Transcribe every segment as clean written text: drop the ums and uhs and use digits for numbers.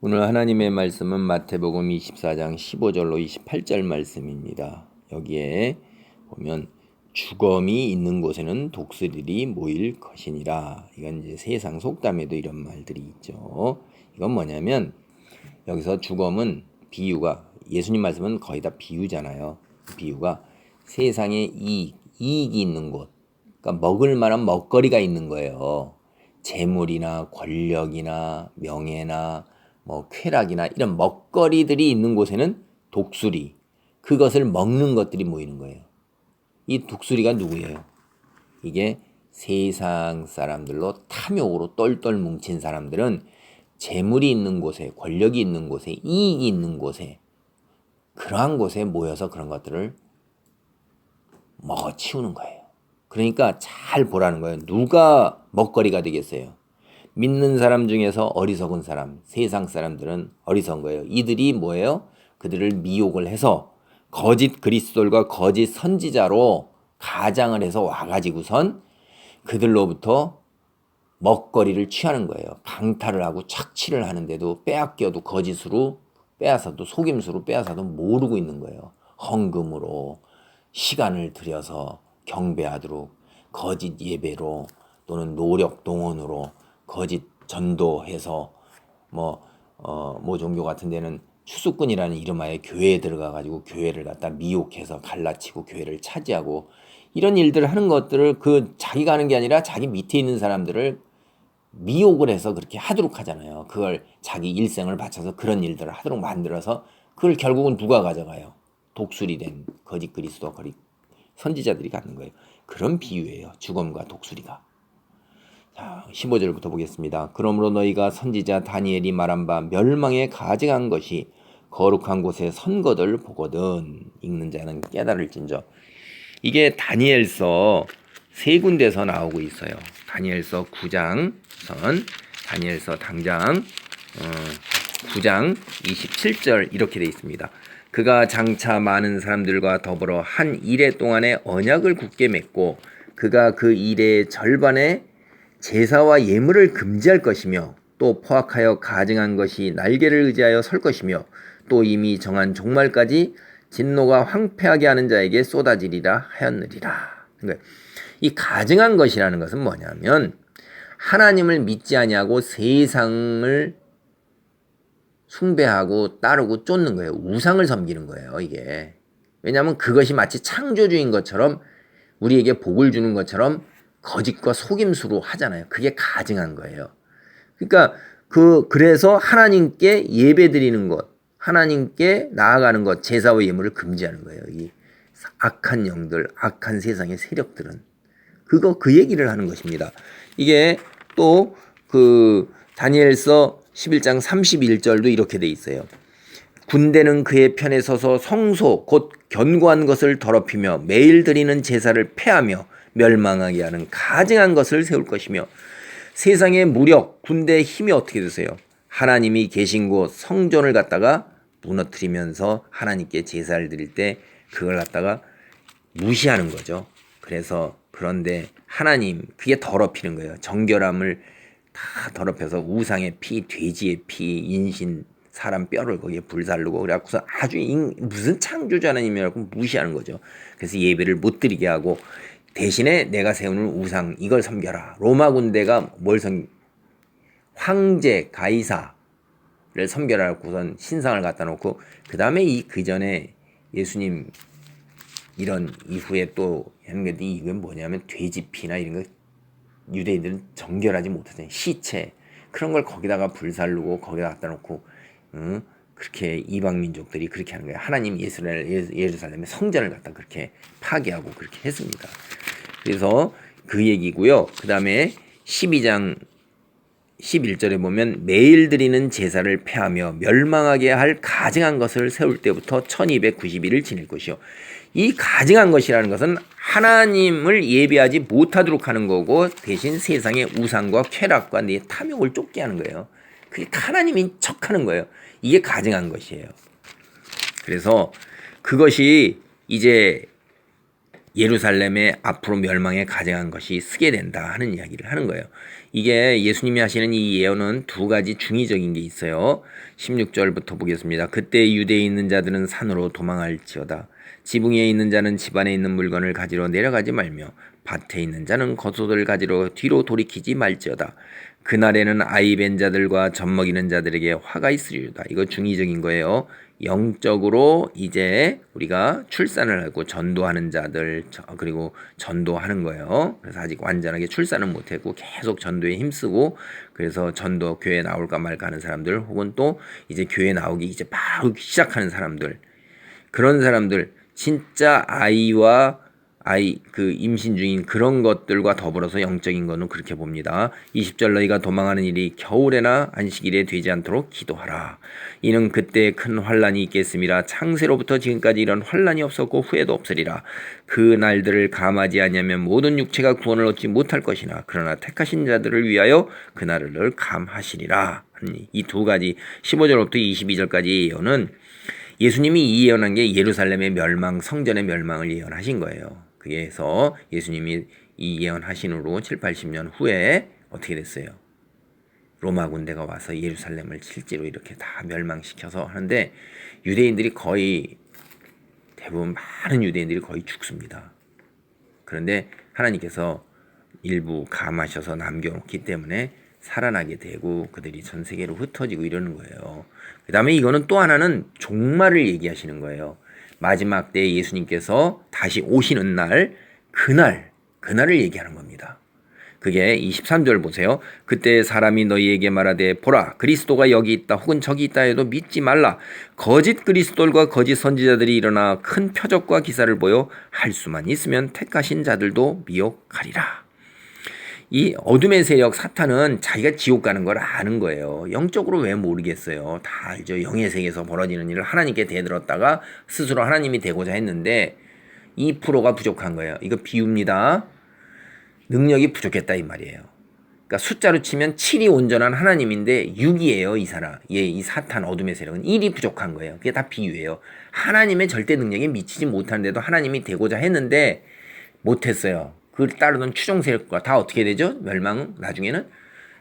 오늘 하나님의 말씀은 마태복음 24장 15절로 28절 말씀입니다. 여기에 보면 주검이 있는 곳에는 독수리들이 모일 것이니라. 이건 이제 세상 속담에도 이런 말들이 있죠. 이건 뭐냐면 여기서 주검은 비유가 예수님 말씀은 거의 다 비유잖아요. 비유가 세상에 이익이 있는 곳, 그러니까 먹을 만한 먹거리가 있는 거예요. 재물이나 권력이나 명예나 뭐 쾌락이나 이런 먹거리들이 있는 곳에는 독수리, 그것을 먹는 것들이 모이는 거예요. 이 독수리가 누구예요? 이게 세상 사람들로 탐욕으로 똘똘 뭉친 사람들은 재물이 있는 곳에, 권력이 있는 곳에, 이익이 있는 곳에, 그러한 곳에 모여서 그런 것들을 먹어치우는 거예요. 그러니까 잘 보라는 거예요. 누가 먹거리가 되겠어요? 믿는 사람 중에서 어리석은 사람, 세상 사람들은 어리석은 거예요. 이들이 뭐예요? 그들을 미혹을 해서 거짓 그리스도들과 거짓 선지자로 가장을 해서 와가지고선 그들로부터 먹거리를 취하는 거예요. 강탈을 하고 착취를 하는데도 빼앗겨도 거짓으로 빼앗아도 속임수로 빼앗아도 모르고 있는 거예요. 헌금으로 시간을 들여서 경배하도록 거짓 예배로 또는 노력 동원으로 거짓 전도해서 모 종교 같은 데는 추수꾼이라는 이름하에 교회에 들어가 가지고 교회를 갖다 미혹해서 갈라치고 교회를 차지하고 이런 일들을 하는 것들을 그 자기가 하는 게 아니라 자기 밑에 있는 사람들을 미혹을 해서 그렇게 하도록 하잖아요. 그걸 자기 일생을 바쳐서 그런 일들을 하도록 만들어서 그걸 결국은 누가 가져가요? 독수리 된 거짓 그리스도 거짓 선지자들이 갖는 거예요. 그런 비유예요. 주검과 독수리가. 자, 15절부터 보겠습니다. 그러므로 너희가 선지자 다니엘이 말한 바 멸망에 가증한 것이 거룩한 곳에 선 것을 보거든. 읽는 자는 깨달을진저. 이게 다니엘서 세 군데서 나오고 있어요. 다니엘서 9장 선, 다니엘서 당장 9장 27절 이렇게 돼 있습니다. 그가 장차 많은 사람들과 더불어 한 이레 동안에 언약을 굳게 맺고 그가 그 이레의 절반에 제사와 예물을 금지할 것이며 또 포악하여 가증한 것이 날개를 의지하여 설 것이며 또 이미 정한 종말까지 진노가 황폐하게 하는 자에게 쏟아지리라 하였느니라. 그러니까 이 가증한 것이라는 것은 뭐냐면 하나님을 믿지 아니하고 세상을 숭배하고 따르고 쫓는 거예요. 우상을 섬기는 거예요, 이게. 왜냐하면 그것이 마치 창조주인 것처럼 우리에게 복을 주는 것처럼 거짓과 속임수로 하잖아요. 그게 가증한 거예요. 그러니까 그래서 하나님께 예배드리는 것, 하나님께 나아가는 것, 제사와 예물을 금지하는 거예요. 이 악한 영들, 악한 세상의 세력들은 그 얘기를 하는 것입니다. 이게 또 다니엘서 11장 31절도 이렇게 돼 있어요. 군대는 그의 편에 서서 성소 곧 견고한 것을 더럽히며 매일 드리는 제사를 폐하며 멸망하게 하는 가증한 것을 세울 것이며 세상의 무력 군대의 힘이 어떻게 되세요? 하나님이 계신 곳 성전을 갖다가 무너뜨리면서 하나님께 제사를 드릴 때 그걸 갖다가 무시하는 거죠. 그래서 그런데 하나님 그게 더럽히는 거예요. 정결함을 다 더럽혀서 우상의 피, 돼지의 피, 인신 사람 뼈를 거기에 불살르고 그래갖고서 아주 무슨 창조주 하나님이라고 무시하는 거죠. 그래서 예배를 못 드리게 하고 대신에 내가 세우는 우상 이걸 섬겨라. 로마 군대가 황제 가이사를 섬겨라고선 신상을 갖다 놓고 그 다음에 그 전에 예수님 이런 이후에 또 하는 게 이건 뭐냐면 돼지 피나 이런 거 유대인들은 정결하지 못하잖아요. 시체 그런 걸 거기다가 불살르고 거기다 갖다 놓고 그렇게 이방 민족들이 그렇게 하는 거예요. 하나님 예루살렘의 성전을 갖다 그렇게 파괴하고 그렇게 했습니다. 그래서 그 얘기고요. 그 다음에 12장 11절에 보면 매일 드리는 제사를 폐하며 멸망하게 할 가증한 것을 세울 때부터 1290일을 지낼 것이요. 이 가증한 것이라는 것은 하나님을 예배하지 못하도록 하는 거고 대신 세상의 우상과 쾌락과 내 탐욕을 쫓게 하는 거예요. 그게 하나님인 척하는 거예요. 이게 가증한 것이에요. 그래서 그것이 이제 예루살렘의 앞으로 멸망에 가증한 것이 쓰게 된다 하는 이야기를 하는 거예요. 이게 예수님이 하시는 이 예언은 두 가지 중의적인 게 있어요. 16절부터 보겠습니다. 그때 유대에 있는 자들은 산으로 도망할지어다. 지붕 위에 있는 자는 집 안에 있는 물건을 가지러 내려가지 말며 밭에 있는 자는 겉옷을 가지러 뒤로 돌이키지 말지어다. 그날에는 아이 벤 자들과 젖 먹이는 자들에게 화가 있으리로다. 이거 중의적인 거예요. 영적으로 이제 우리가 출산을 하고 전도하는 자들 그리고 전도하는 거예요. 그래서 아직 완전하게 출산은 못했고 계속 전도에 힘쓰고 그래서 전도 교회 나올까 말까 하는 사람들 혹은 또 이제 교회 나오기 이제 바로 시작하는 사람들 그런 사람들 진짜 아이 그 임신 중인 그런 것들과 더불어서 영적인 거는 그렇게 봅니다. 20절 너희가 도망하는 일이 겨울에나 안식일에 되지 않도록 기도하라. 이는 그때 큰 환란이 있겠음이라. 창세로부터 지금까지 이런 환란이 없었고 후에도 없으리라. 그 날들을 감하지 아니하면 모든 육체가 구원을 얻지 못할 것이나 그러나 택하신 자들을 위하여 그 날을 감하시리라. 이 두 가지 15절부터 22절까지 예언은 예수님이 이 예언한 게 예루살렘의 멸망, 성전의 멸망을 예언하신 거예요. 그래서 예수님이 이 예언하신 후로 7, 80년 후에 어떻게 됐어요? 로마 군대가 와서 예루살렘을 실제로 이렇게 다 멸망시켜서 하는데 유대인들이 거의 대부분 많은 유대인들이 거의 죽습니다. 그런데 하나님께서 일부 감하셔서 남겨놓기 때문에 살아나게 되고 그들이 전 세계로 흩어지고 이러는 거예요. 그 다음에 이거는 또 하나는 종말을 얘기하시는 거예요. 마지막 때 예수님께서 다시 오시는 날, 그날을 얘기하는 겁니다. 그게 23절 보세요. 그때 사람이 너희에게 말하되 보라 그리스도가 여기 있다 혹은 저기 있다 해도 믿지 말라. 거짓 그리스도들과 거짓 선지자들이 일어나 큰 표적과 기사를 보여 할 수만 있으면 택하신 자들도 미혹하리라. 이 어둠의 세력 사탄은 자기가 지옥 가는 걸 아는 거예요. 영적으로 왜 모르겠어요. 다 알죠. 영의 세계에서 벌어지는 일을 하나님께 대들었다가 스스로 하나님이 되고자 했는데 2%가 부족한 거예요. 이거 비유입니다. 능력이 부족했다 이 말이에요. 그러니까 숫자로 치면 7이 온전한 하나님인데 6이에요. 이 사람. 이 사탄 어둠의 세력은 1이 부족한 거예요. 그게 다 비유예요. 하나님의 절대 능력에 미치지 못하는데도 하나님이 되고자 했는데 못했어요. 그걸 따르는 추종 세력과 다 어떻게 되죠? 멸망은 나중에는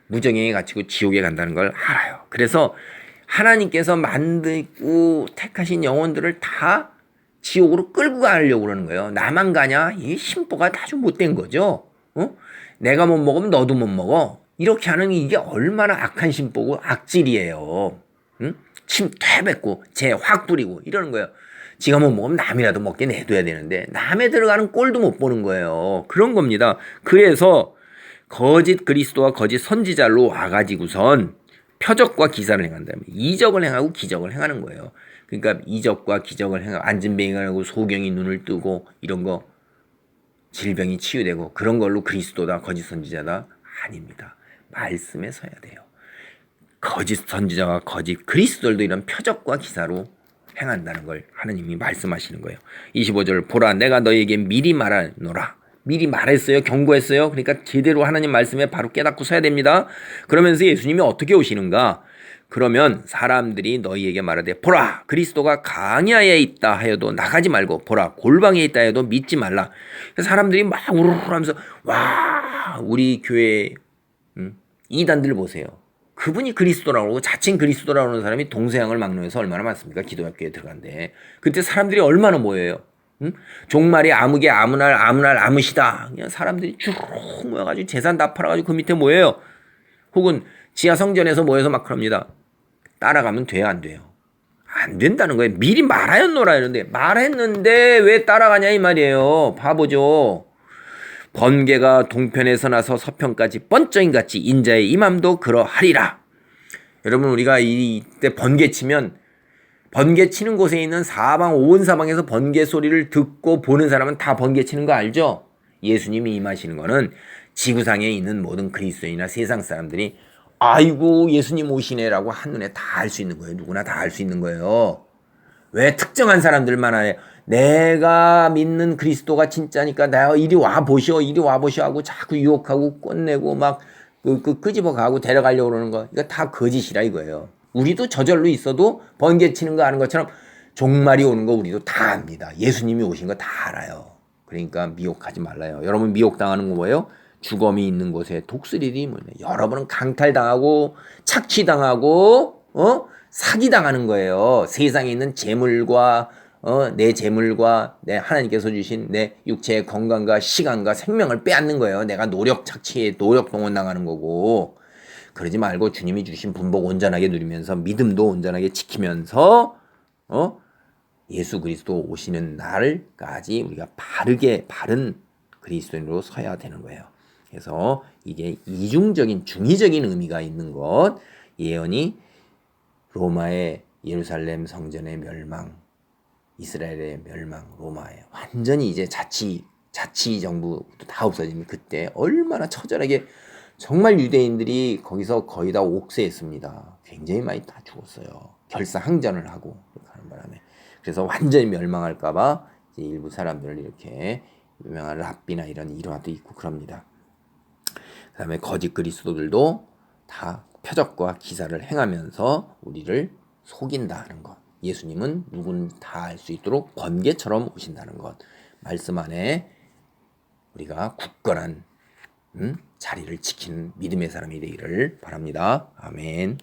무정행에 갇히고 지옥에 간다는 걸 알아요. 그래서 하나님께서 만들고 택하신 영혼들을 다 지옥으로 끌고 가려고 그러는 거예요. 나만 가냐? 이 심보가 아주 못된 거죠. 내가 못 먹으면 너도 못 먹어. 이렇게 하는 이게 얼마나 악한 심보고 악질이에요. 침 퇴뱉고 재 확 뿌리고 이러는 거예요. 지가 못 먹으면 남이라도 먹게 내둬야 되는데 남의 들어가는 꼴도 못 보는 거예요. 그런 겁니다. 그래서 거짓 그리스도와 거짓 선지자로 와가지고선 표적과 기사를 행한다면 이적을 행하고 기적을 행하는 거예요. 그러니까 이적과 기적을 행하고 안진뱅이가 하고 소경이 눈을 뜨고 이런 거 질병이 치유되고 그런 걸로 그리스도다 거짓 선지자다 아닙니다. 말씀에 서야 돼요. 거짓 선지자와 거짓 그리스도들도 이런 표적과 기사로 행한다는 걸 하나님이 말씀하시는 거예요. 25절 보라 내가 너희에게 미리 말하노라. 미리 말했어요. 경고했어요. 그러니까 제대로 하나님 말씀에 바로 깨닫고 서야 됩니다. 그러면서 예수님이 어떻게 오시는가? 그러면 사람들이 너희에게 말하되 보라 그리스도가 강야에 있다 하여도 나가지 말고 보라 골방에 있다 해도 믿지 말라. 사람들이 막 우르르 하면서 와 우리 교회 이단들 보세요. 그분이 그리스도라고 하고 자칭 그리스도라고 하는 사람이 동서양을 막론해서 얼마나 많습니까? 기독교에 들어간데 그때 사람들이 얼마나 모여요. 종말이 아무개 아무날 아무시다. 그냥 사람들이 쭉 모여가지고 재산 다 팔아가지고 그 밑에 모여요. 혹은 지하 성전에서 모여서 막 그럽니다. 따라가면 돼요 안 돼요? 안 된다는 거예요. 미리 말하였노라 이러는데 말했는데 왜 따라가냐 이 말이에요. 바보죠. 번개가 동편에서 나서 서편까지 번쩍인같이 인자의 임함도 그러하리라. 여러분 우리가 이때 번개 치면 번개 치는 곳에 있는 사방 온 사방에서 번개 소리를 듣고 보는 사람은 다 번개 치는 거 알죠? 예수님이 임하시는 거는 지구상에 있는 모든 그리스도인이나 세상 사람들이 아이고 예수님 오시네라고 한눈에 다 알 수 있는 거예요. 누구나 다 알 수 있는 거예요. 왜 특정한 사람들만 해요? 내가 믿는 그리스도가 진짜니까 내가 이리 와보시오 하고 자꾸 유혹하고 꼰내고 막 끄집어가고 데려가려고 그러는 거 이거 다 거짓이라 이거예요. 우리도 저절로 있어도 번개 치는 거 아는 것처럼 종말이 오는 거 우리도 다 압니다. 예수님이 오신 거 다 알아요. 그러니까 미혹하지 말라요. 여러분 미혹당하는 거 뭐예요? 주검이 있는 곳에 독수리들이 뭐냐. 여러분은 강탈당하고 착취당하고 사기당하는 거예요. 세상에 있는 재물과 내 재물과 내 하나님께서 주신 내 육체의 건강과 시간과 생명을 빼앗는 거예요. 내가 노력 착취에 노력 동원당하는 거고. 그러지 말고 주님이 주신 분복 온전하게 누리면서 믿음도 온전하게 지키면서 예수 그리스도 오시는 날까지 우리가 바른 그리스도인으로 서야 되는 거예요. 그래서 이게 이중적인 중의적인 의미가 있는 것, 예언이 로마의 예루살렘 성전의 멸망, 이스라엘의 멸망, 로마의 완전히 이제 자치 정부도 다 없어지면 그때 얼마나 처절하게 정말 유대인들이 거기서 거의 다 옥세했습니다. 굉장히 많이 다 죽었어요. 결사항전을 하고 하는 바람에. 그래서 완전히 멸망할까봐 일부 사람들을 이렇게 유명한 랍비나 이런 일화도 있고 그럽니다. 그 다음에 거짓 그리스도들도 다 표적과 기사를 행하면서 우리를 속인다는 것. 예수님은 누군 다 알 수 있도록 번개처럼 오신다는 것. 말씀 안에 우리가 굳건한 자리를 지키는 믿음의 사람이 되기를 바랍니다. 아멘.